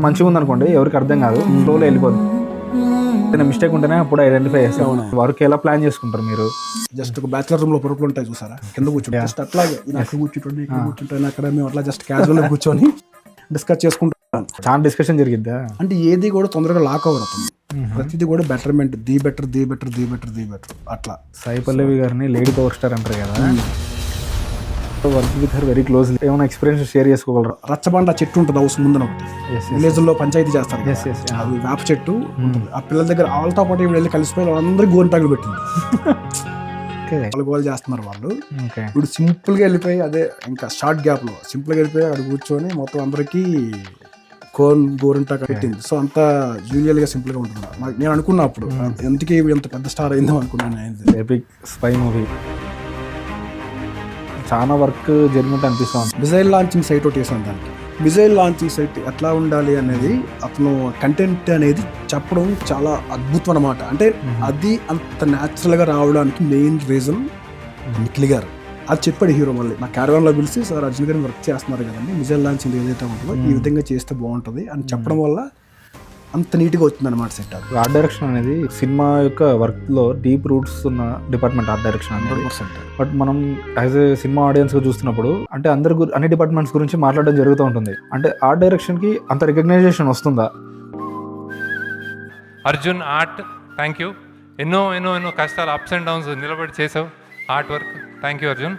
మంచిగా ఉందనుకోండి, ఎవరికి అర్థం కాదు, ఫ్లోలో వెళ్ళిపోదు. మిస్టేక్ ఉంటేనే అప్పుడు ఐడెంటిఫై చేస్తాం. వర్క్ ఎలా ప్లాన్ చేసుకుంటారు మీరు? జస్ట్ ఒక బ్యాచులర్ రూమ్ లో పొరుపులు ఉంటాయి చూసారా, కింద కూర్చుంటే జస్ట్ అట్లాగే అక్కడ కూర్చుంటుంది, ఇక్కడ కూర్చుంటాను, అక్కడ మేము అట్లా జస్ట్ క్యాజువల్ కూర్చొని డిస్కస్ చేసుకుంటాం. చాలా డిస్కషన్ జరిగిద్దా? అంటే ఏది కూడా తొందరగా లాక్ అవ్వడుతుంది, ప్రతిదీ కూడా బెటర్మెంట్, ది బెటర్ అట్లా. సాయి పల్లవి గారిని లేడీ పవర్ స్టార్ అంటారు కదా, work with her very closely. ఏమైనా ఎక్స్పీరియన్స్ షేర్ చేసుకోగలరు? రచ్చబండ చెట్టు ఉంటుంది హౌస్ ముందున ఒకటి, విలేజ్ లో పంచాయతీ చేస్తారు కదా, yes. అది వేప చెట్టు ఉంటుంది. ఆ పిల్లల దగ్గర వాళ్ళతో పాటు ఇప్పుడు వెళ్ళి కలిసిపోయి వాళ్ళందరూ గోరింటాకులు పెట్టింది. వాళ్ళు గోల్ చేస్తున్నారు వాళ్ళు. ఇప్పుడు సింపుల్ గా వెళ్ళిపోయి అదే ఇంకా షార్ట్ గ్యాప్ లో సింపుల్ గా వెళ్ళిపోయి అక్కడ కూర్చొని మొత్తం అందరికి గోరింటాకు పెట్టింది. సో అంత జూనియర్ గా సింపుల్ గా ఉంటుంది. నేను అనుకున్నా అప్పుడు ఎందుకే ఇంత పెద్ద స్టార్ అయిందో అనుకున్నాను. ఎపిక్ స్పై మూవీ చాలా వర్క్ జరిగినట్టు అనిపిస్తుంది. మిజైల్ లాంచింగ్ సైట్ ఒకటి వేసాను దానికి. మిజైల్ లాంచింగ్ సైట్ ఎట్లా ఉండాలి అనేది అతను కంటెంట్ అనేది చెప్పడం చాలా అద్భుతం అన్నమాట. అంటే అది అంత న్యాచురల్ గా రావడానికి మెయిన్ రీజన్ నిఖిల్ గారు. అది చెప్పాడు హీరో. మళ్ళీ నా క్యారవాన్ లో పిలిచి, సార్ అర్జున్ గారిని వర్క్ చేస్తున్నారు కదండి, మిజైల్ లాంచింగ్ ఏదైతే ఉంటుందో ఈ విధంగా చేస్తే బాగుంటుంది అని చెప్పడం వల్ల అంత నీట్గా వచ్చింది అనమాట సెట్. అది ఆర్ట్ డైరెక్షన్ అనేది సినిమా యొక్క వర్క్ లో డీప్ రూట్స్ ఉన్న డిపార్ట్మెంట్ ఆర్ట్ డైరెక్షన్ అనేది. 100%. బట్ మనం యాజ్ ఏ సినిమా ఆడియన్స్ గా చూస్తున్నప్పుడు అంటే అన్ని డిపార్ట్మెంట్స్ గురించి మాట్లాడడం జరుగుతూ ఉంటుంది. అంటే ఆర్ట్ డైరెక్షన్ కి అంత రికగ్నైజేషన్ వస్తుందా? Arjun art, thank you. ఎన్నో కష్టాలు, అప్స్ అండ్ డౌన్స్ నిలబడి చేసావు art work. Thank you Arjun.